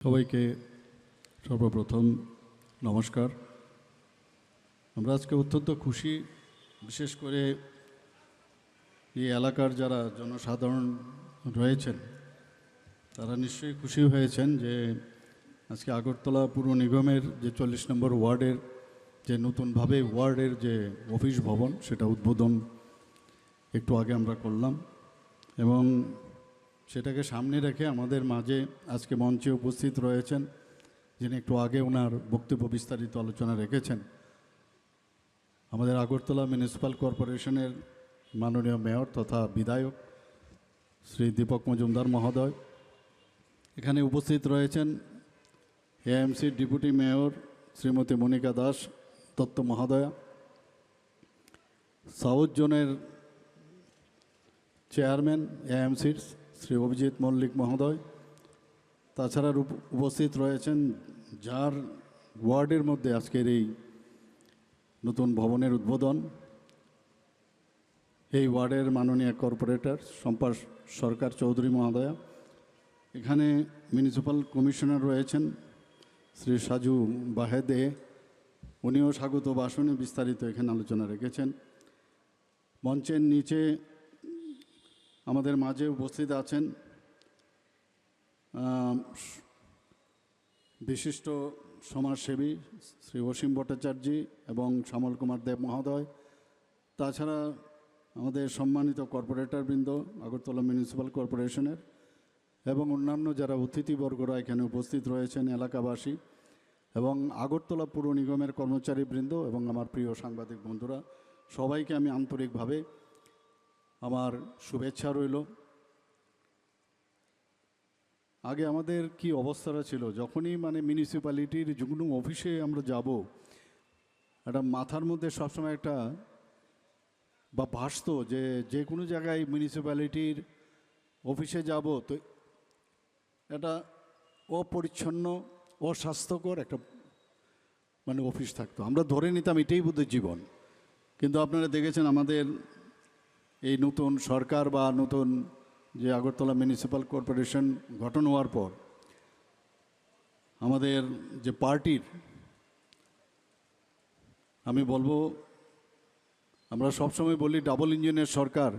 সবাইকে সর্বপ্রথম নমস্কার। আমরা আজকে অত্যন্ত খুশি, বিশেষ করে এই এলাকার যারা জনসাধারণ রয়েছেন তারা নিশ্চয়ই খুশি হয়েছেন যে আজকে আগরতলা পুর নিগমের যে 40 নম্বর ওয়ার্ডের যে নতুনভাবে ওয়ার্ডের যে অফিস ভবন সেটা উদ্বোধন একটু আগে আমরা করলাম, এবং সেটাকে সামনে রেখে আমাদের মাঝে আজকে মঞ্চে উপস্থিত রয়েছেন যিনি একটু আগে ওনার বক্তব্য বিস্তারিত আলোচনা রেখেছেন, আমাদের আগরতলা মিউনিসিপ্যাল কর্পোরেশনের মাননীয় মেয়র তথা বিধায়ক শ্রী দীপক মজুমদার মহোদয়। এখানে উপস্থিত রয়েছেন এএমসির ডেপুটি মেয়র শ্রীমতী মনিকা দাস দত্ত মহোদয়া, সাউথ জোনের চেয়ারম্যান এএমসির শ্রী অভিজিৎ মল্লিক মহোদয়। তাছাড়া উপস্থিত রয়েছেন যার ওয়ার্ডের মধ্যে আজকের এই নতুন ভবনের উদ্বোধন, এই ওয়ার্ডের মাননীয় কর্পোরেটর শম্পা সরকার চৌধুরী মহোদয়া। এখানে মিউনিসিপ্যাল কমিশনার রয়েছেন শ্রী সাজু বাহেদে, উনিও স্বাগত ভাষণে বিস্তারিত এখানে আলোচনা রেখেছেন। মঞ্চের নিচে আমাদের মাঝে উপস্থিত আছেন বিশিষ্ট সমাজসেবী শ্রী অসীম ভট্টাচার্য এবং শ্যামল কুমার দেব মহোদয়। তাছাড়া আমাদের সম্মানিত কর্পোরেটরবৃন্দ আগরতলা মিউনিসিপ্যাল কর্পোরেশনের এবং অন্যান্য যারা অতিথিবর্গরা এখানে উপস্থিত রয়েছেন, এলাকাবাসী এবং আগরতলা পুর নিগমের কর্মচারীবৃন্দ এবং আমার প্রিয় সাংবাদিক বন্ধুরা, সবাইকে আমি আন্তরিকভাবে আমার শুভেচ্ছা রইল। আগে আমাদের কি অবস্থাটা ছিল, যখনই মিউনিসিপ্যালিটির যে কোনো অফিসে আমরা যাব, একটা মাথার মধ্যে সবসময় একটা ভাসত যে কোনো জায়গায় মিউনিসিপ্যালিটির অফিসে যাব তো এটা অপরিচ্ছন্ন অস্বাস্থ্যকর একটা অফিস থাকতো, আমরা ধরে নিতাম এটাই বোধহয় জীবন। কিন্তু আপনারা দেখেছেন আমাদের এই নতুন সরকার বা নতুন যে আগরতলা মিউনিসিপ্যাল কর্পোরেশন গঠন হওয়ার পর আমাদের যে পার্টির, আমি বলবো আমরা সবসময় বলি ডাবল ইঞ্জিনের সরকার,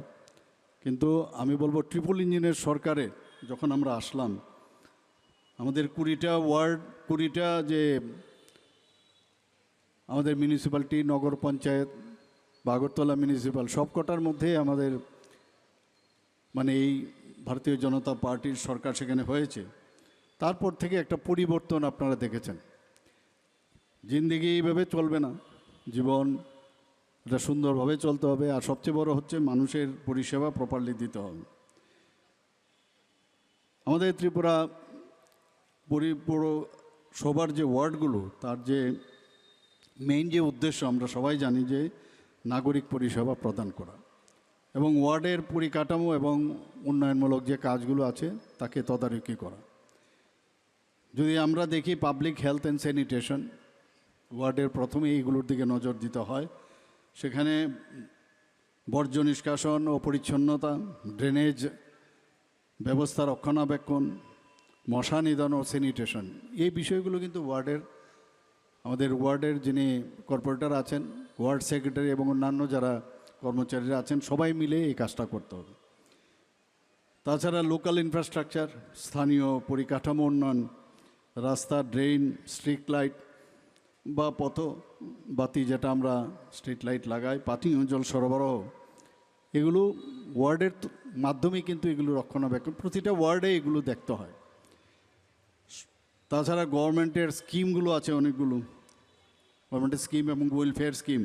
কিন্তু আমি বলবো ট্রিপল ইঞ্জিনের সরকারে যখন আমরা আসলাম, আমাদের 20টা ওয়ার্ড, 20টা যে আমাদের মিউনিসিপ্যালিটি, নগর পঞ্চায়েত বা আগরতলা মিউনিসিপ্যাল সবকটার মধ্যে আমাদের এই ভারতীয় জনতা পার্টির সরকার সেখানে হয়েছে। তারপর থেকে একটা পরিবর্তন আপনারা দেখেছেন। জিন্দেগি এইভাবে চলবে না, জীবন এটা সুন্দরভাবে চলতে হবে, আর সবচেয়ে বড় হচ্ছে মানুষের পরিষেবা প্রপারলি দিতে হবে। আমাদের ত্রিপুরা পৌরসভার যে ওয়ার্ডগুলো, তার যে মেইন যে উদ্দেশ্য আমরা সবাই জানি যে নাগরিক পরিষেবা প্রদান করা এবং ওয়ার্ডের পরিকাঠামো এবং উন্নয়নমূলক যে কাজগুলো আছে তাকে তদারকি করা। যদি আমরা দেখি পাবলিক হেলথ অ্যান্ড স্যানিটেশন, ওয়ার্ডের প্রথমে এইগুলোর দিকে নজর দিতে হয়। সেখানে বর্জ্য নিষ্কাশন ও পরিচ্ছন্নতা, ড্রেনেজ ব্যবস্থা রক্ষণাবেক্ষণ, মশা নিধন ও স্যানিটেশন, এই বিষয়গুলো কিন্তু আমাদের ওয়ার্ডের যিনি কর্পোরেটর আছেন, ওয়ার্ড সেক্রেটারি এবং অন্যান্য যারা কর্মচারীরা আছেন, সবাই মিলে এই কাজটা করতে হবে। তাছাড়া লোকাল ইনফ্রাস্ট্রাকচার, স্থানীয় পরিকাঠামো উন্নয়ন, রাস্তা, ড্রেন, স্ট্রিট লাইট বা বাতি, যেটা আমরা স্ট্রিট লাইট লাগাই, পানীয় জল সরবরাহ, এগুলো ওয়ার্ডের মাধ্যমে কিন্তু এগুলো রক্ষণাবেক্ষণ প্রতিটা ওয়ার্ডে এগুলো দেখতে হয়। তাছাড়া গভর্নমেন্টের স্কিমগুলো আছে অনেকগুলো, গভর্নমেন্টের স্কিম এবং ওয়েলফেয়ার স্কিম,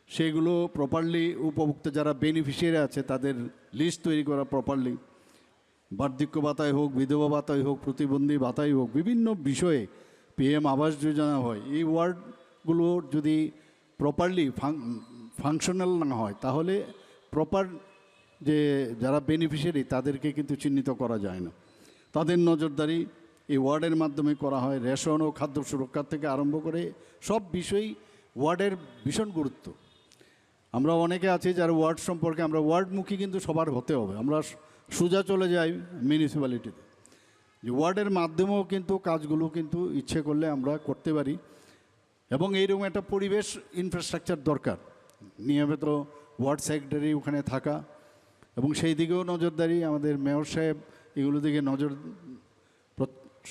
সেগুলো প্রপারলি উপভোক্তা যারা বেনিফিশিয়ারি আছে তাদের লিস্ট তৈরি করা প্রপারলি, বার্ধক্য ভাতাই হোক, বিধবা ভাতাই হোক, প্রতিবন্ধী ভাতাই হোক, বিভিন্ন বিষয়ে PM আবাস যোজনা হয়, এই ওয়ার্ডগুলো যদি প্রপারলি ফাংশনাল না হয় তাহলে প্রপার যে যারা বেনিফিশিয়ারি তাদেরকে কিন্তু চিহ্নিত করা যায় না। তাদের নজরদারি এই ওয়ার্ডের মাধ্যমে করা হয়। রেশন ও খাদ্য সুরক্ষার থেকে আরম্ভ করে সব বিষয়ই ওয়ার্ডের ভীষণ গুরুত্ব। আমরা অনেকে আছি যারা ওয়ার্ড সম্পর্কে, আমরা ওয়ার্ডমুখী কিন্তু সবার হতে হবে, আমরা সোজা চলে যাই মিউনিসিপ্যালিটিতে। যে ওয়ার্ডের মাধ্যমেও কিন্তু কাজগুলো কিন্তু ইচ্ছে করলে আমরা করতে পারি। এবং এইরকম একটা পরিবেশ ইনফ্রাস্ট্রাকচার দরকার, নিয়মিত ওয়ার্ড সেক্রেটারি ওখানে থাকা এবং সেই দিকেও নজরদারি আমাদের মেয়র সাহেব এগুলো দিকে নজর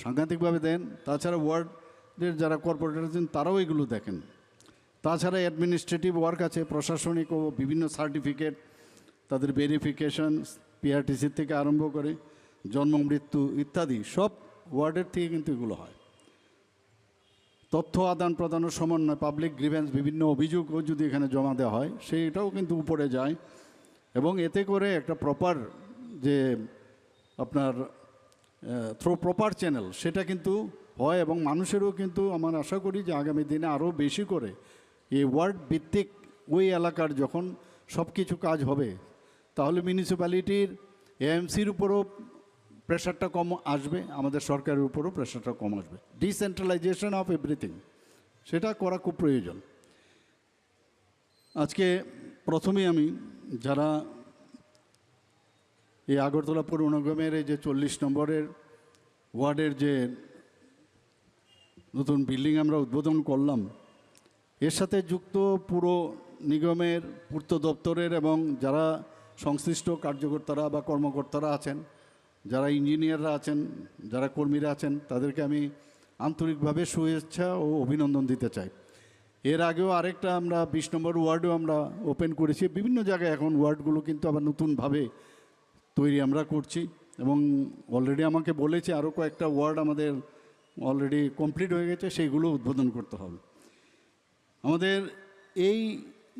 সাংঘাতিকভাবে দেন। তাছাড়া ওয়ার্ডের যারা কর্পোরেটর আছেন তারাও এগুলো দেখেন। তাছাড়া অ্যাডমিনিস্ট্রেটিভ ওয়ার্ক আছে, প্রশাসনিক ও বিভিন্ন সার্টিফিকেট, তাদের ভেরিফিকেশন, পিআরটিসির থেকে আরম্ভ করে জন্ম মৃত্যু ইত্যাদি সব ওয়ার্ডের থেকে কিন্তু এগুলো হয়। তথ্য আদান প্রদানের সমন্বয়, পাবলিক গ্রিভেন্স, বিভিন্ন অভিযোগও যদি এখানে জমা দেওয়া হয় সেইটাও কিন্তু উপরে যায় এবং এতে করে একটা প্রপার যে আপনার থ্রু প্রপার চ্যানেল সেটা কিন্তু হয় এবং মানুষেরও কিন্তু আমার আশা করি যে আগামী দিনে আরও বেশি করে এই ওয়ার্ড ভিত্তিক ওই এলাকার যখন সব কিছু কাজ হবে তাহলে মিউনিসিপ্যালিটির এএমসির উপরও প্রেশারটা কম আসবে, আমাদের সরকারের উপরও প্রেশারটা কম আসবে। ডিসেন্ট্রালাইজেশন অফ এভরিথিং সেটা করা খুব প্রয়োজন। আজকে প্রথমেই আমি যারা এই আগরতলা পৌর নিগমের এই যে 40 নম্বরের ওয়ার্ডের যে নতুন বিল্ডিং আমরা উদ্বোধন করলাম, এর সাথে যুক্ত পুরো নিগমের পূর্ত দপ্তরের এবং যারা সংশ্লিষ্ট কার্যকর্তারা বা কর্মকর্তারা আছেন, যারা ইঞ্জিনিয়াররা আছেন, যারা কর্মীরা আছেন, তাদেরকে আমি আন্তরিকভাবে শুভেচ্ছা ও অভিনন্দন দিতে চাই। এর আগেও আরেকটা আমরা 20 নম্বর ওয়ার্ডও আমরা ওপেন করেছি। বিভিন্ন জায়গায় এখন ওয়ার্ডগুলো কিন্তু আবার নতুনভাবে তৈরি আমরা করছি এবং অলরেডি আমাকে বলেছে আরও কয়েকটা ওয়ার্ড আমাদের অলরেডি কমপ্লিট হয়ে গেছে, সেইগুলো উদ্বোধন করতে হবে। আমাদের এই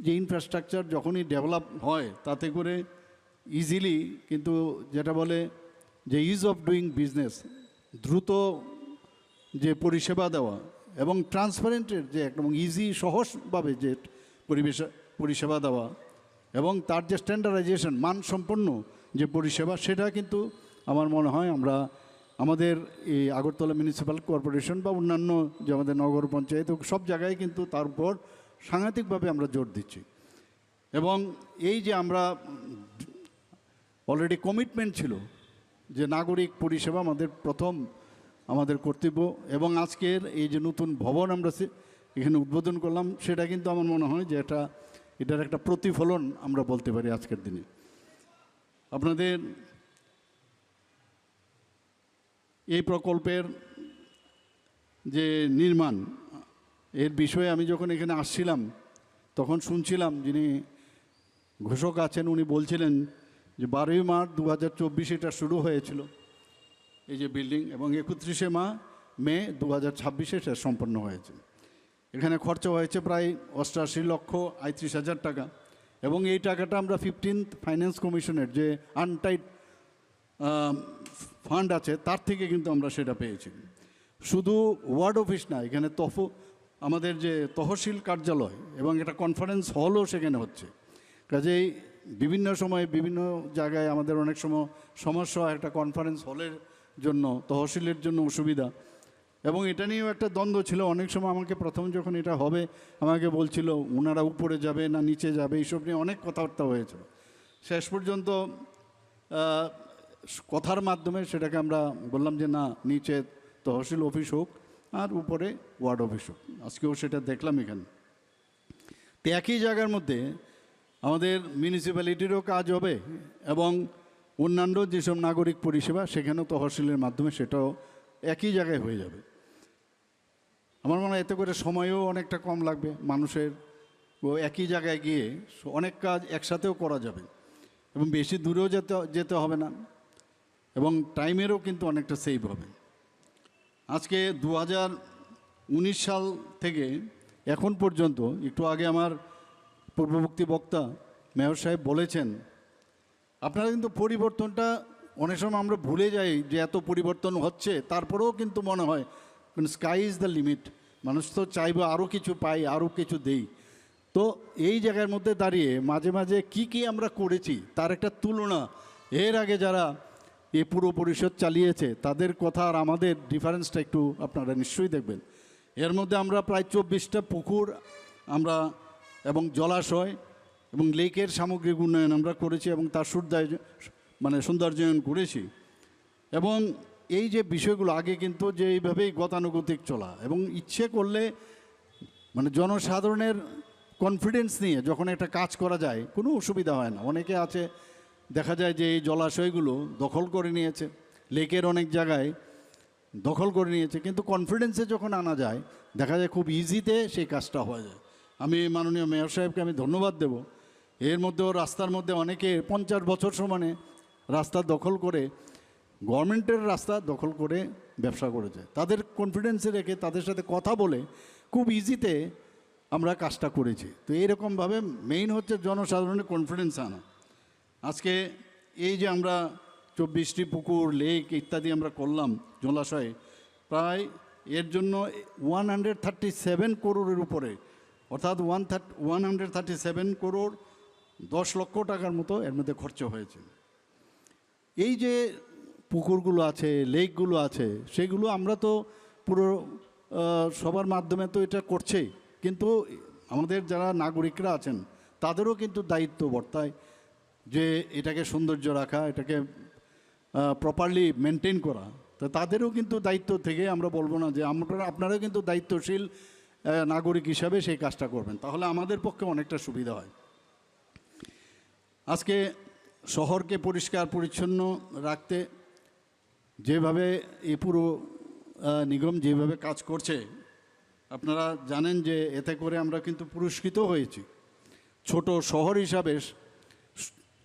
যে ইনফ্রাস্ট্রাকচার যখনই ডেভেলপ হয় তাতে করে ইজিলি কিন্তু যেটা বলে যে ইজ অফ ডুইং বিজনেস, দ্রুত যে পরিষেবা দেওয়া এবং ট্রান্সপারেন্টের যে একদম ইজি সহজভাবে যে পরিষেবা দেওয়া এবং তার যে স্ট্যান্ডার্ডাইজেশন মানসম্পন্ন যে পরিষেবা সেটা কিন্তু আমার মনে হয় আমরা আমাদের এই আগরতলা মিউনিসিপ্যাল কর্পোরেশন বা অন্যান্য যে আমাদের নগর পঞ্চায়েত সব জায়গায় কিন্তু তার উপর সাংঘাতিকভাবে আমরা জোর দিচ্ছি। এবং এই যে আমরা অলরেডি কমিটমেন্ট ছিল যে নাগরিক পরিষেবা আমাদের কর্তব্য এবং আজকের এই যে নতুন ভবন আমরা এখানে উদ্বোধন করলাম সেটা কিন্তু আমার মনে হয় যে এটার একটা প্রতিফলন আমরা বলতে পারি আজকের দিনে। আপনাদের এই প্রকল্পের যে নির্মাণ এর বিষয়ে আমি যখন এখানে আসছিলাম তখন শুনছিলাম যিনি ঘোষক আছেন উনি বলছিলেন যে 12ই মার্চ 2024 এটা শুরু হয়েছিল এই যে বিল্ডিং এবং 31শে মে 2026 এটা সম্পন্ন হয়েছে। এখানে খরচা হয়েছে প্রায় 88,38,000 টাকা এবং এই টাকাটা আমরা 15th ফাইন্যান্স কমিশনের যে আনটাইড ফান্ড আছে তার থেকে কিন্তু আমরা সেটা পেয়েছি। শুধু ওয়ার্ড অফিস না, এখানে আমাদের যে তহসিল কার্যালয় এবং একটা কনফারেন্স হলও সেখানে হচ্ছে। কাজেই বিভিন্ন সময় বিভিন্ন জায়গায় আমাদের অনেক সময় সমস্যা হয় একটা কনফারেন্স হলের জন্য, তহসিলের জন্য অসুবিধা এবং এটা নিয়েও একটা দ্বন্দ্ব ছিল। অনেক সময় আমাকে প্রথম যখন এটা হবে আমাকে বলছিল ওনারা উপরে যাবে না নিচে যাবে, এইসব নিয়ে অনেক কথাবার্তা হয়েছিল। শেষ পর্যন্ত কথার মাধ্যমে সেটাকে আমরা বললাম যে না, নিচে তহসিল অফিস হোক আর উপরে ওয়ার্ড অফিস হোক। আজকেও সেটা দেখলাম এখানে। তো একই জায়গার মধ্যে আমাদের মিউনিসিপ্যালিটিরও কাজ হবে এবং অন্যান্য যেসব নাগরিক পরিষেবা সেখানেও তহসিলের মাধ্যমে সেটাও একই জায়গায় হয়ে যাবে। আমার মনে হয় এতে করে সময়ও অনেকটা কম লাগবে মানুষের, ও একই জায়গায় গিয়ে অনেক কাজ একসাথেও করা যাবে এবং বেশি দূরেও যেতে হবে না এবং টাইমেরও কিন্তু অনেকটা সেভ হবে। আজকে 2019 সাল থেকে এখন পর্যন্ত, একটু আগে আমার পূর্ববর্তী বক্তা মেয়র সাহেব বলেছেন, আপনারা কিন্তু পরিবর্তনটা অনেক সময় আমরা ভুলে যাই যে এত পরিবর্তন হচ্ছে, তারপরেও কিন্তু মনে হয় স্কাই ইজ দ্য লিমিট, মানুষ তো চাইবে আরও কিছু পাই, আরও কিছু দেই। তো এই জায়গার মধ্যে দাঁড়িয়ে মাঝে মাঝে কি আমরা করেছি তার একটা তুলনা, এর আগে যারা এই পুরো পরিষদ চালিয়েছে তাদের কথা আর আমাদের ডিফারেন্সটা একটু আপনারা নিশ্চয়ই দেখবেন। এর মধ্যে আমরা প্রায় 24টা পুকুর আমরা এবং জলাশয় এবং লেকের সামগ্রিক উন্নয়ন আমরা করেছি এবং তার সৌন্দর্যায়ন করেছি এবং এই যে বিষয়গুলো আগে কিন্তু যে এইভাবেই গতানুগতিক চলা এবং ইচ্ছে করলে মানে জনসাধারণের কনফিডেন্স নিয়ে যখন একটা কাজ করা যায় কোনো অসুবিধা হয় না। অনেকে আছে দেখা যায় যে এই জলাশয়গুলো দখল করে নিয়েছে, লেকের অনেক জায়গায় দখল করে নিয়েছে, কিন্তু কনফিডেন্সে যখন আনা যায় দেখা যায় খুব ইজিতে সেই কাজটা হয়ে যায়। আমি মাননীয় মেয়র সাহেবকে আমি ধন্যবাদ দেব। এর মধ্যেও রাস্তার মধ্যে অনেকে 50 বছর সমানে রাস্তা দখল করে, গভর্নমেন্টের রাস্তা দখল করে ব্যবসা করেছে। তাদের কনফিডেন্সে রেখে তাদের সাথে কথা বলে খুব ইজিতে আমরা কাজটা করেছি। তো এইরকমভাবে মেইন হচ্ছে জনসাধারণের কনফিডেন্স আনা। আজকে এই যে আমরা 24টি পুকুর, লেক ইত্যাদি আমরা করলাম জলাশয়ে, প্রায় এর জন্য 137 করোড়ের উপরে, অর্থাৎ 137 করোড় 10 লক্ষ টাকার মতো এর মধ্যে খরচ হয়েছে। এই যে পুকুরগুলো আছে, লেকগুলো আছে, সেগুলো আমরা তো পুরো সবার মাধ্যমে তো এটা করছেই, কিন্তু আমাদের যারা নাগরিকরা আছেন তাদেরও কিন্তু দায়িত্ব বর্তায় যে এটাকে সৌন্দর্য রাখা, এটাকে প্রপারলি মেনটেন করা। তো তাদেরও কিন্তু দায়িত্ব থেকে আমরা বলবো না যে আপনারাও কিন্তু দায়িত্বশীল নাগরিক হিসাবে সেই কাজটা করবেন, তাহলে আমাদের পক্ষে অনেকটা সুবিধা হয়। আজকে শহরকে পরিষ্কার পরিচ্ছন্ন রাখতে যেভাবে এই পুরো নিগম যেভাবে কাজ করছে, আপনারা জানেন যে এতে করে আমরা কিন্তু পুরস্কৃত হয়েছি। ছোট শহর হিসাবে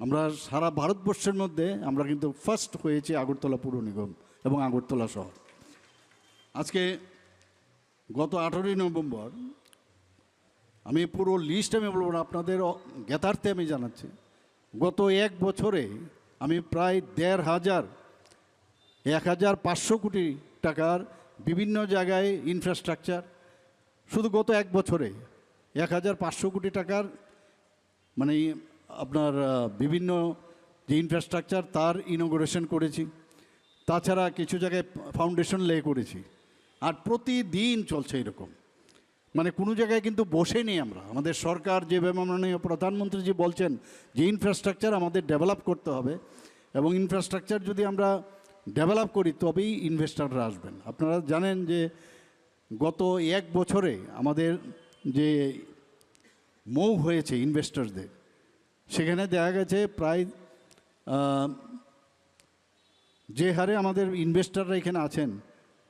আমরা সারা ভারতবর্ষের মধ্যে আমরা কিন্তু ফার্স্ট হয়েছি আগরতলা পুর নিগম এবং আগরতলা শহর। আজকে গত 18ই নভেম্বর, আমি পুরো লিস্ট আমি বলবো না, আপনাদের জ্ঞাতার্থে আমি জানাচ্ছি, গত এক বছরে আমি প্রায় 1,500 কোটি টাকার বিভিন্ন জায়গায় ইনফ্রাস্ট্রাকচার, শুধু গত এক বছরে 1,500 কোটি টাকার মানে আপনার বিভিন্ন যে ইনফ্রাস্ট্রাকচার তার ইনোগ্রেশন করেছি। তাছাড়া কিছু জায়গায় ফাউন্ডেশন লে করেছি। আর প্রতিদিন চলছে এরকম, মানে কোনো জায়গায় কিন্তু বসেনি আমরা। আমাদের সরকার যেভাবে মাননীয় প্রধানমন্ত্রীজি বলছেন যে ইনফ্রাস্ট্রাকচার আমাদের ডেভেলপ করতে হবে, এবং ইনফ্রাস্ট্রাকচার যদি আমরা ডেভেলপ করি তবেই ইনভেস্টাররা আসবেন। আপনারা জানেন যে গত এক বছরে আমাদের যে মুভ হয়েছে ইনভেস্টারদের, সেখানে দেখা গেছে প্রায় যে হারে আমাদের ইনভেস্টাররা এখানে আছেন,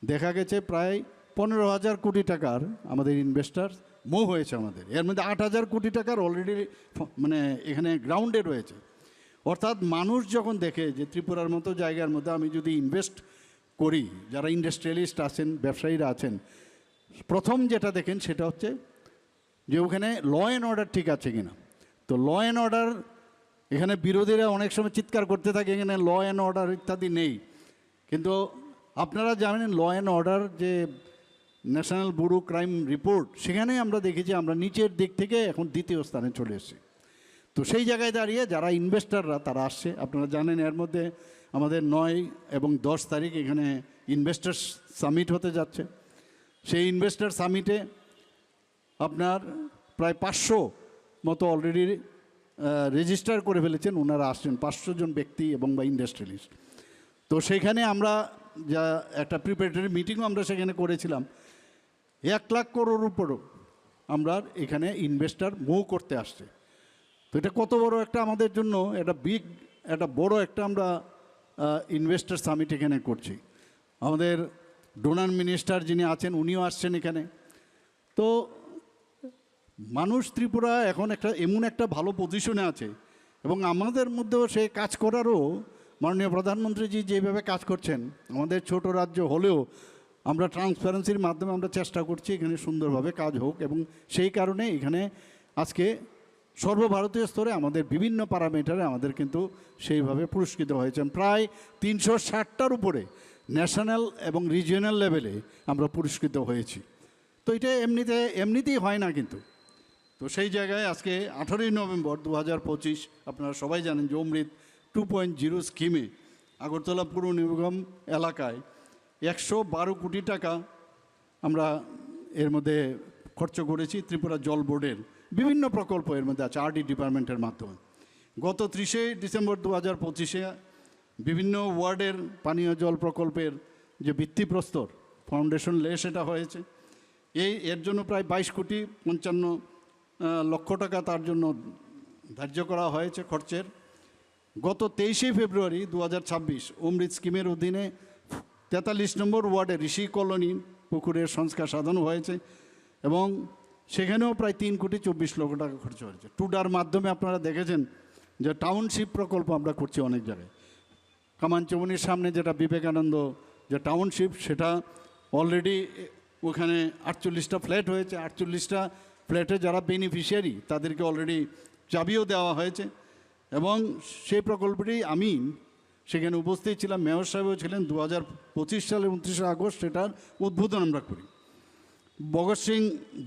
দেখা গেছে প্রায় 15,000 কোটি টাকার আমাদের ইনভেস্টার মুভ হয়েছে আমাদের। এর মধ্যে 8,000 কোটি টাকার অলরেডি মানে এখানে গ্রাউন্ডে রয়েছে। অর্থাৎ মানুষ যখন দেখে যে ত্রিপুরার মতো জায়গার মধ্যে আমি যদি ইনভেস্ট করি, যারা ইন্ডাস্ট্রিয়ালিস্ট আছেন, ব্যবসায়ীরা আছেন, প্রথম যেটা দেখেন সেটা হচ্ছে যে ওখানে ল অ্যান্ড অর্ডার ঠিক আছে কিনা। তো ল অ্যান্ড অর্ডার, এখানে বিরোধীরা অনেক সময় চিৎকার করতে থাকে এখানে ল অ্যান্ড অর্ডার ইত্যাদি নেই, কিন্তু আপনারা জানেন ল অ্যান্ড অর্ডার যে ন্যাশনাল ব্যুরো ক্রাইম রিপোর্ট, সেখানে আমরা দেখেছি আমরা নিচের দিক থেকে এখন দ্বিতীয় স্থানে চলে এসেছি। তো সেই জায়গায় দাঁড়িয়ে যারা ইনভেস্টাররা তারা আসছে। আপনারা জানেন এর মধ্যে আমাদের 9 এবং 10 তারিখ এখানে ইনভেস্টার্স সামিট হতে যাচ্ছে। সেই ইনভেস্টার সামিটে আপনার প্রায় 500 মতো অলরেডি রেজিস্টার করে ফেলেছেন, ওনারা আসছেন 500 জন ব্যক্তি এবং বা ইন্ডাস্ট্রিয়ালিস্ট। তো সেখানে আমরা যা একটা প্রিপারেটরি মিটিংও আমরা সেখানে করেছিলাম। 1 লাখ করোড় উপরও আমরা এখানে ইনভেস্টার মুভ করতে আসছে। তো এটা কত বড় একটা আমাদের জন্য একটা বড় একটা আমরা ইনভেস্টার সামিট এখানে করছি। আমাদের ডোনার মিনিস্টার যিনি আছেন উনিও আসছেন এখানে। তো মানুষ ত্রিপুরা এখন এমন একটা ভালো পজিশনে আছে, এবং আমাদের মধ্যেও সে কাজ করারও মাননীয় প্রধানমন্ত্রীজি যেভাবে কাজ করছেন, আমাদের ছোট রাজ্য হলেও আমরা ট্রান্সপারেন্সির মাধ্যমে আমরা চেষ্টা করছি এখানে সুন্দরভাবে কাজ হোক, এবং সেই কারণে এখানে আজকে সর্বভারতীয় স্তরে আমাদের বিভিন্ন প্যারামিটারে আমাদের কিন্তু সেইভাবে পুরস্কৃত হয়েছেন। প্রায় 360টার উপরে ন্যাশনাল এবং রিজিয়নাল লেভেলে আমরা পুরস্কৃত হয়েছি। তো এটা এমনিতেই হয় না কিন্তু। তো সেই জায়গায় আজকে 18ই নভেম্বর 2025 আপনারা সবাই জানেন যে অমৃত 2.0 স্কিমে আগরতলা পুর নিগম এলাকায় 112 কোটি টাকা আমরা এর মধ্যে খরচ করেছি। ত্রিপুরা জল বোর্ডের বিভিন্ন প্রকল্প এর মধ্যে আছে আরডি ডিপার্টমেন্টের মাধ্যমে। গত 30শে ডিসেম্বর 2025 বিভিন্ন ওয়ার্ডের পানীয় জল প্রকল্পের যে ভিত্তিপ্রস্তর ফাউন্ডেশন লে সেটা হয়েছে। এর জন্য প্রায় 22,55,লক্ষ টাকা তার জন্য ধার্য করা হয়েছে খরচের। গত 23শে ফেব্রুয়ারি 2026 অমৃত স্কিমের অধীনে 43 নম্বর ওয়ার্ডে ঋষি কলোনি পুকুরের সংস্কার সাধন হয়েছে এবং সেখানেও প্রায় 3,24,00,000 টাকা খরচ হয়েছে। টুডার মাধ্যমে আপনারা দেখেছেন যে টাউনশিপ প্রকল্প আমরা করছি অনেক জায়গায়। কামানচৌমনির সামনে যেটা বিবেকানন্দ যে টাউনশিপ, সেটা অলরেডি ওখানে 48টা ফ্ল্যাট হয়েছে। 48টা ফ্ল্যাটে যারা বেনিফিশিয়ারি তাদেরকে অলরেডি চাবিও দেওয়া হয়েছে এবং সেই প্রকল্পটি আমি সেখানে উপস্থিত ছিলাম, মেয়র সাহেবও ছিলেন। 2025 সালের 29শে আগস্ট সেটার উদ্বোধন আমরা করি। ভগৎ সিং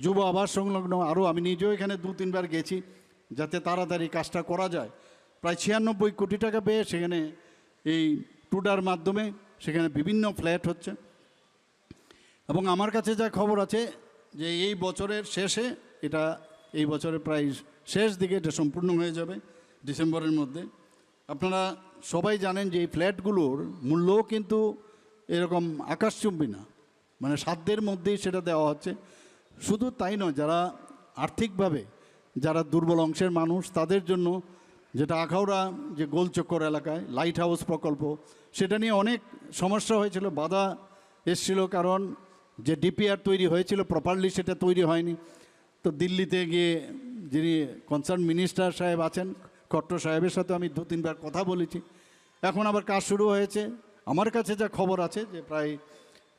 যুব আবাস সংলগ্ন আরও আমি নিজেও এখানে 2-3 বার গেছি যাতে তাড়াতাড়ি কাজটা করা যায়। প্রায় 96 কোটি টাকা পেয়ে সেখানে এই টুডার মাধ্যমে সেখানে বিভিন্ন ফ্ল্যাট হচ্ছে এবং আমার কাছে যা খবর আছে যে এই বছরের শেষে এটা, এই বছরের প্রায় শেষ দিকে এটা সম্পূর্ণ হয়ে যাবে ডিসেম্বরের মধ্যে। আপনারা সবাই জানেন যে এই ফ্ল্যাটগুলোর মূল্যও কিন্তু এরকম আকাশচুম্বী না, মানে সাধ্যের মধ্যেই সেটা দেওয়া হচ্ছে। শুধু তাই নয়, যারা আর্থিকভাবে যারা দুর্বল অংশের মানুষ তাদের জন্য, যেটা আখাউড়া যে গোলচক্কর এলাকায় লাইট হাউস প্রকল্প, সেটা নিয়ে অনেক সমস্যা হয়েছিল, বাধা এসেছিল, কারণ যে ডিপিআর তৈরি হয়েছিল প্রপারলি সেটা তৈরি হয়নি। তো দিল্লিতে গিয়ে যিনি কনসার্ন মিনিস্টার সাহেব আছেন খট্টর সাহেবের সাথে আমি 2-3 বার কথা বলেছি। এখন আবার কাজ শুরু হয়েছে। আমার কাছে যা খবর আছে যে প্রায়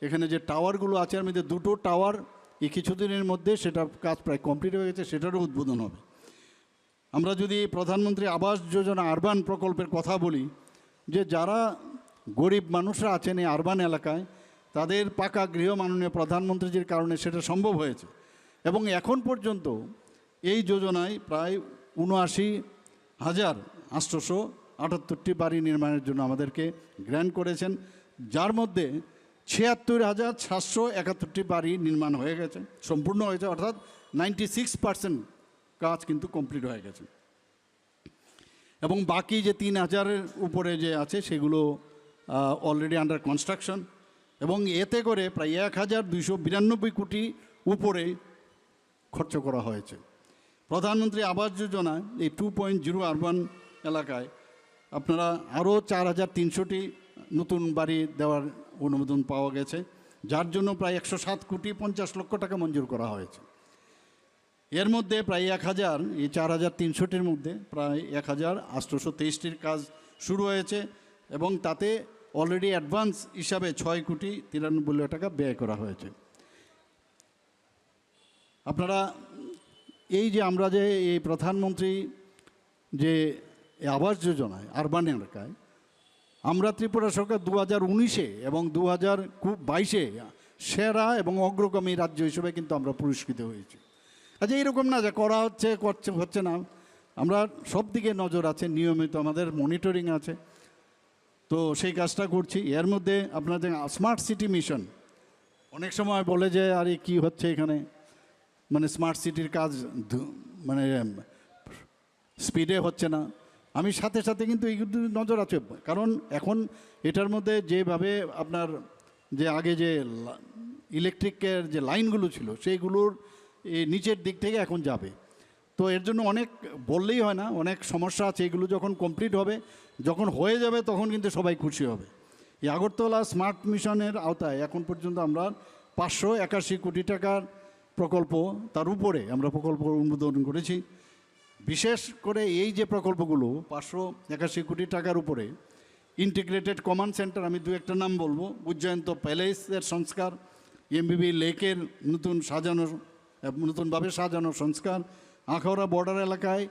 এখানে যে টাওয়ারগুলো আছে এর মধ্যে 2টো টাওয়ার এই কিছুদিনের মধ্যে সেটা কাজ প্রায় কমপ্লিট হয়ে গেছে, সেটারও উদ্বোধন হবে। আমরা যদি প্রধানমন্ত্রী আবাস যোজনা আরবান প্রকল্পের কথা বলি, যে যারা গরিব মানুষরা আছেন এই আরবান এলাকায় তাদের পাকা গৃহ মাননীয় প্রধানমন্ত্রীজির কারণে সেটা সম্ভব হয়েছে এবং এখন পর্যন্ত এই যোজনায় প্রায় 79,878টি বাড়ি নির্মাণের জন্য আমাদেরকে গ্র্যান্ট করেছেন, যার মধ্যে 76,771টি বাড়ি নির্মাণ হয়ে গেছে, সম্পূর্ণ হয়েছে, অর্থাৎ 96% কাজ কিন্তু কমপ্লিট হয়ে গেছে এবং বাকি যে 3,000-এর উপরে যে আছে সেগুলো অলরেডি আন্ডার কনস্ট্রাকশন এবং এতে করে প্রায় 1,292 কোটি উপরে খরচ করা হয়েছে। প্রধানমন্ত্রী আবাস যোজনা এই 2.0 আরবান এলাকায় আপনারা আরও 4,300টি নতুন বাড়ি দেওয়ার অনুমোদন পাওয়া গেছে, যার জন্য প্রায় 107,50,00,000 টাকা মঞ্জুর করা হয়েছে। এর মধ্যে প্রায় 1,000, এই 4,300টির মধ্যে প্রায় 1,823টির কাজ শুরু হয়েছে এবং তাতে অলরেডি অ্যাডভান্স হিসাবে 6,93,00,000 টাকা ব্যয় করা হয়েছে। আপনারা এই যে আমরা যে এই প্রধানমন্ত্রী যে আবাস যোজনায় আরবান এলাকায় আমরা ত্রিপুরা সরকার 2019-এ এবং 2022-এ সেরা এবং অগ্রগামী রাজ্য হিসেবে কিন্তু আমরা পুরস্কৃত হয়েছি। আচ্ছা, এইরকম না যে করা হচ্ছে না, আমরা সব দিকে নজর আছে, নিয়মিত আমাদের মনিটরিং আছে, তো সেই কাজটা করছি। এর মধ্যে আপনাদের স্মার্ট সিটি মিশন অনেক সময় বলে যে আরে কি হচ্ছে এখানে, মানে স্মার্ট সিটির কাজ মানে স্পিডে হচ্ছে না। আমি সাথে সাথে কিন্তু এই নজর আছে, কারণ এখন এটার মধ্যে যেভাবে আপনার যে আগে যে ইলেকট্রিকের যে লাইনগুলো ছিল সেইগুলোর এই নিচের দিক থেকে এখন যাবে, তো এর জন্য অনেক বললেই হয় না, অনেক সমস্যা আছে। এগুলো যখন কমপ্লিট হবে, যখন হয়ে যাবে তখন কিন্তু সবাই খুশি হবে। এই আগরতলা স্মার্ট মিশনের আওতায় এখন পর্যন্ত আমরা 581 কোটি টাকার প্রকল্প, তার উপরে আমরা প্রকল্প অনুমোদন করেছি। বিশেষ করে এই যে প্রকল্পগুলো 581 কোটি টাকার উপরে, ইন্টিগ্রেটেড কমান্ড সেন্টার, আমি 2-একটা নাম বলবো। উজ্জয়ন্ত প্যালেসের সংস্কার, এমবিবি লেকের নতুনভাবে সাজানো সংস্কার, আখাউড়া বর্ডার এলাকায়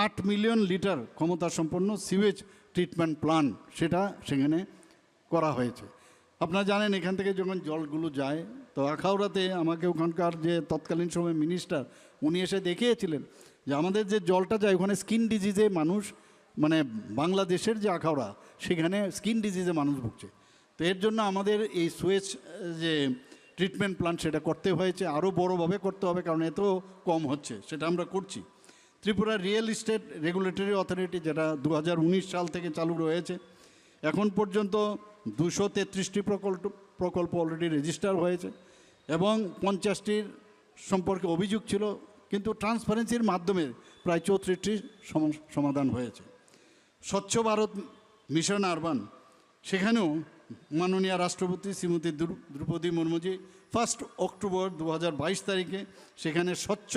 8 মিলিয়ন লিটার ক্ষমতা সম্পন্ন সিওয়েজ ট্রিটমেন্ট প্ল্যান্ট, সেটা সেখানে করা হয়েছে। আপনারা জানেন এখান থেকে যখন জলগুলো যায়, তো আখাউড়াতে আমাকে ওখানকার যে তৎকালীন সময় মিনিস্টার উনি এসে দেখিয়েছিলেন যে আমাদের যে জলটা যায় ওখানে স্কিন ডিজিজে মানুষ, মানে বাংলাদেশের যে আখাউড়া সেখানে স্কিন ডিজিজে মানুষ ভুগছে। তো এর জন্য আমাদের এই সুয়েজ যে ট্রিটমেন্ট প্ল্যান্ট সেটা করতে হয়েছে, আরও বড়োভাবে করতে হবে, কারণ এত কম হচ্ছে, সেটা আমরা করছি। Tripura real estate regulatory authority, যেটা 2019 সাল থেকে চালু রয়েছে, এখন পর্যন্ত 233টি প্রকল্প অলরেডি রেজিস্টার হয়েছে এবং 50টির সম্পর্কে অভিযোগ ছিল, কিন্তু ট্রান্সপারেন্সির মাধ্যমে প্রায় 34টি সমাধান হয়েছে। স্বচ্ছ ভারত মিশন আরবান, সেখানেও মাননীয় রাষ্ট্রপতি শ্রীমতী দ্রৌপদী মুর্মুজি 1 অক্টোবর 2022 তারিখে সেখানে স্বচ্ছ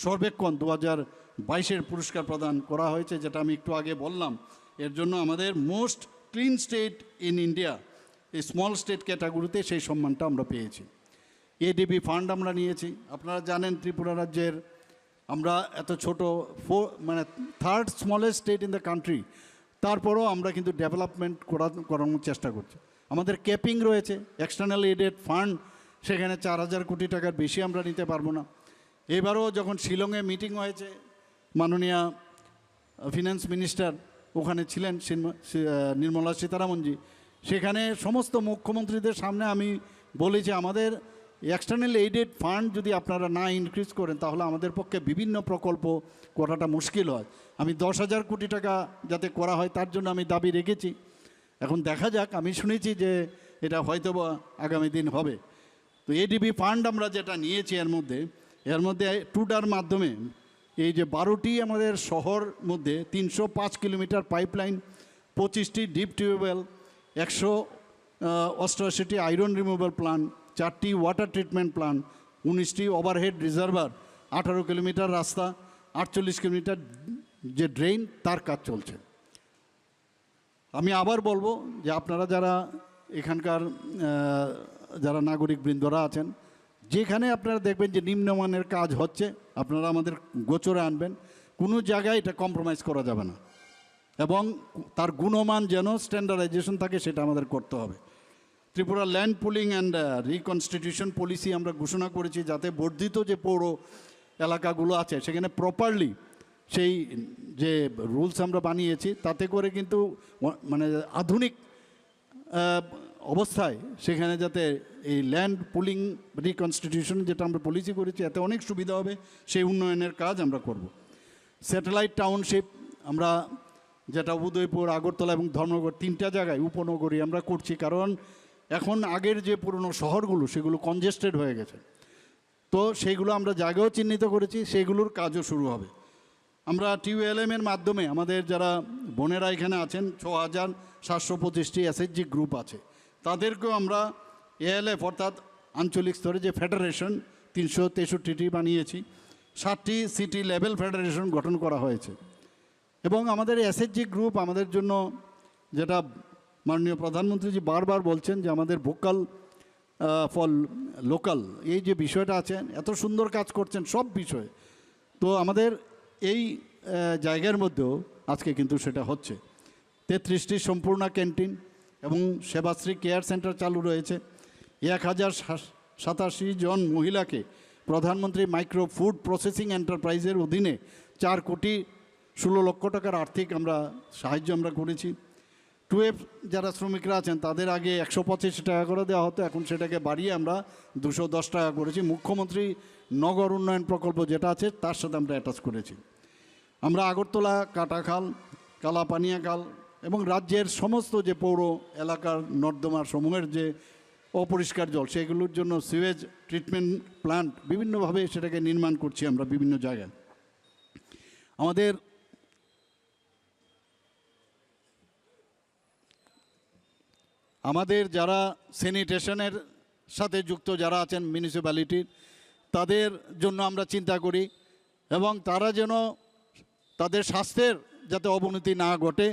সর্বেক্ষণ 2022-এর পুরস্কার প্রদান করা হয়েছে, যেটা আমি একটু আগে বললাম। এর জন্য আমাদের most clean state in India, এই স্মল স্টেট ক্যাটাগরিতে সেই সম্মানটা আমরা পেয়েছি। এডিবি ফান্ড আমরা নিয়েছি। আপনারা জানেন ত্রিপুরা রাজ্যের আমরা এত ছোট মানে 3rd smallest state in the country, তারপরও আমরা কিন্তু ডেভেলপমেন্ট করানোর চেষ্টা করছি। আমাদের ক্যাপিং রয়েছে, এক্সটার্নাল এডেড ফান্ড সেখানে 4000 কোটি টাকার বেশি আমরা নিতে পারবো না। এবারও যখন শিলংয়ে মিটিং হয়েছে, মাননীয় ফিনান্স মিনিস্টার ওখানে ছিলেন, নির্মলা সীতারামনজি, সেখানে সমস্ত মুখ্যমন্ত্রীদের সামনে আমি বলেছি আমাদের এক্সটার্নাল এইডেড ফান্ড যদি আপনারা না ইনক্রিজ করেন তাহলে আমাদের পক্ষে বিভিন্ন প্রকল্প করাটা মুশকিল হয়। আমি 10,000 কোটি টাকা যাতে করা হয় তার জন্য আমি দাবি রেখেছি। এখন দেখা যাক, আমি শুনেছি যে এটা হয়তো আগামী দিন হবে। তো এডিবি ফান্ড আমরা যেটা নিয়েছি এর মধ্যে টুডার মাধ্যমে এই যে 12টি আমাদের শহর মধ্যে 305 কিলোমিটার পাইপলাইন, 25টি ডিপ টিউবওয়েল, 188টি আয়রন রিমুভাল প্ল্যান্ট, 4টি ওয়াটার ট্রিটমেন্ট প্ল্যান্ট, 19টি ওভারহেড রিজার্ভার, 18 কিলোমিটার রাস্তা, 48 কিলোমিটার যে ড্রেন, তার কাজ চলছে। আমি আবার বলবো যে আপনারা যারা এখানকার যারা নাগরিক বৃন্দরা আছেন, যেখানে আপনারা দেখবেন যে নিম্নমানের কাজ হচ্ছে আপনারা আমাদের গোচরে আনবেন। কোনো জায়গায় এটা কম্প্রোমাইজ করা যাবে না এবং তার গুণমান যেন স্ট্যান্ডার্ডাইজেশন থাকে সেটা আমাদের করতে হবে। Tripura land pooling and reconstitution policy আমরা ঘোষণা করেছি, যাতে বর্ধিত যে পৌর এলাকাগুলো আছে সেখানে প্রপারলি সেই যে রুলস আমরা বানিয়েছি তাতে করে কিন্তু মানে আধুনিক অবস্থায় সেখানে যাতে এই ল্যান্ড পুলিং রিকনস্টিটিউশন যেটা আমরা পলিসি করেছি এতে অনেক সুবিধা হবে, সেই উন্নয়নের কাজ আমরা করব। স্যাটেলাইট টাউনশিপ আমরা যেটা উদয়পুর, আগরতলা এবং ধর্মনগর 3টা জায়গায় উপনগরী আমরা করছি, কারণ এখন আগের যে পুরনো শহরগুলো সেগুলো কনজেস্টেড হয়ে গেছে। তো সেইগুলো আমরা জায়গাও চিহ্নিত করেছি, সেগুলোর কাজও শুরু হবে। আমরা টিউএলএমের মাধ্যমে আমাদের যারা বোনেরা এখানে আছেন 6,725টি এসএইচজি গ্রুপ আছে, তাদেরকেও আমরা এএলএফ অর্থাৎ আঞ্চলিক স্তরে যে ফেডারেশন 363টি বানিয়েছি, 7টি সিটি লেভেল ফেডারেশন গঠন করা হয়েছে। এবং আমাদের এসএইচজি গ্রুপ আমাদের জন্য, যেটা মাননীয় প্রধানমন্ত্রীজি বারবার বলছেন যে আমাদের ভোকাল ফর লোকাল, এই যে বিষয়টা আছে, এত সুন্দর কাজ করছেন সব বিষয়ে, তো আমাদের এই জায়গার মধ্যেও আজকে কিন্তু সেটা হচ্ছে। 33টি সম্পূর্ণ ক্যান্টিন এবং সেবাশ্রী কেয়ার সেন্টার চালু রয়েছে। 1087 জন মহিলাকে প্রধানমন্ত্রী মাইক্রো ফুড প্রসেসিং এন্টারপ্রাইজের অধীনে 4,16 লক্ষ টাকার আর্থিক সাহায্য আমরা করেছি। 2F যারা শ্রমিকরা আছেন তাদের আগে 185 টাকা করে দেওয়া হতো, এখন সেটাকে বাড়িয়ে আমরা 210 টাকা করেছি। মুখ্যমন্ত্রী নগর উন্নয়ন প্রকল্প যেটা আছে তার সাথে আমরা অ্যাটাচ করেছি। আমরা আগরতলা, কাটাখাল, কালাপানিয়াখাল এবং রাজ্যের সমস্ত যে পৌর এলাকার নর্দমার সমূহের যে অপরিষ্কার জল, সেগুলোর জন্য সিওয়েজ ট্রিটমেন্ট প্ল্যান্ট বিভিন্নভাবে সেটাকে নির্মাণ করছি আমরা বিভিন্ন জায়গায়। আমাদের যারা স্যানিটেশনের সাথে যুক্ত যারা আছেন মিউনিসিপ্যালিটির, তাদের জন্য আমরা চিন্তা করি এবং তারা যেন তাদের স্বাস্থ্যের যাতে অবনতি না ঘটে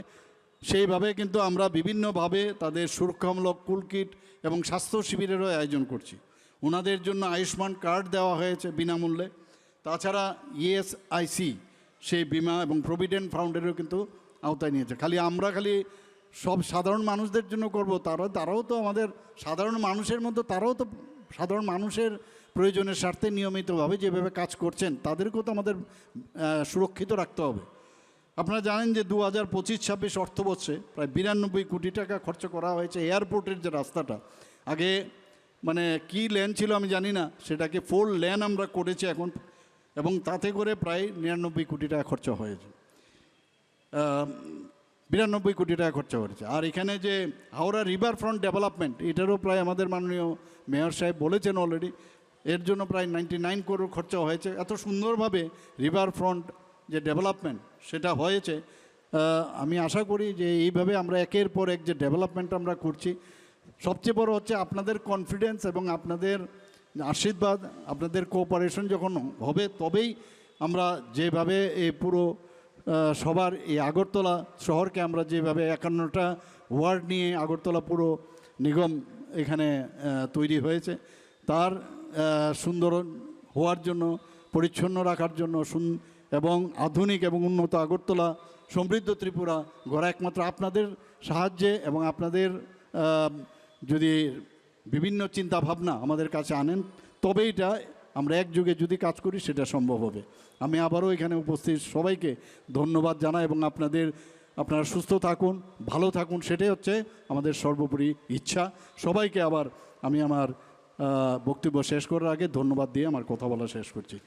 সেইভাবে কিন্তু আমরা বিভিন্নভাবে তাদের সুরক্ষামূলক টুলকিট এবং স্বাস্থ্য শিবিরেরও আয়োজন করছি। ওনাদের জন্য আয়ুষ্মান কার্ড দেওয়া হয়েছে বিনামূল্যে। তাছাড়া ইএসআইসি সেই বিমা এবং প্রভিডেন্ট ফান্ডেরও কিন্তু আওতায় নিয়েছে। খালি সব সাধারণ মানুষদের জন্য করব, তারাও তো আমাদের সাধারণ মানুষের মধ্যে, তারাও তো সাধারণ মানুষের প্রয়োজনের স্বার্থে নিয়মিতভাবে যেভাবে কাজ করছেন তাদেরকেও তো আমাদের সুরক্ষিত রাখতে হবে। আপনারা জানেন যে 2025-26 অর্থবর্ষে প্রায় 92 কোটি টাকা খরচ করা হয়েছে এয়ারপোর্টের যে রাস্তাটা, আগে মানে কি লেন ছিল আমি জানি না, সেটাকে 4 লেন আমরা করেছি এখন, এবং তাতে করে প্রায় 99 কোটি টাকা খরচ হয়েছে। 92 কোটি টাকা খরচা করেছে। আর এখানে যে হাওড়া রিভার ফ্রন্ট ডেভেলপমেন্ট, এটারও প্রায় আমাদের মাননীয় মেয়র সাহেব বলেছেন অলরেডি, এর জন্য প্রায় 99 করোড় খরচা হয়েছে। এত সুন্দরভাবে রিভার ফ্রন্ট যে ডেভেলপমেন্ট সেটা হয়েছে। আমি আশা করি যে এইভাবে আমরা একের পর এক যে ডেভেলপমেন্ট আমরা করছি, সবচেয়ে বড় হচ্ছে আপনাদের কনফিডেন্স এবং আপনাদের আশীর্বাদ, আপনাদের কোঅপারেশন যখন হবে তবেই আমরা যেভাবে এই পুরো সবার এই আগরতলা শহরকে আমরা যেভাবে 51টা ওয়ার্ড নিয়ে আগরতলা পুরো নিগম এখানে তৈরি হয়েছে, তার সুন্দর হওয়ার জন্য, পরিচ্ছন্ন রাখার জন্য এবং আধুনিক এবং উন্নত আগরতলা, সমৃদ্ধ ত্রিপুরা গড়া একমাত্র আপনাদের সাহায্যে এবং আপনাদের যদি বিভিন্ন চিন্তা ভাবনা আমাদের কাছে আনেন, তবে এটা আমরা একযোগে যদি কাজ করি সেটা সম্ভব হবে। আমি আবারও এখানে উপস্থিত সবাইকে ধন্যবাদ জানাই এবং আপনারা সুস্থ থাকুন, ভালো থাকুন, সেটাই হচ্ছে আমাদের সর্বোপরি ইচ্ছা। সবাইকে আবার আমি আমার বক্তব্য শেষ করার আগে ধন্যবাদ দিয়ে আমার কথা বলা শেষ করছি।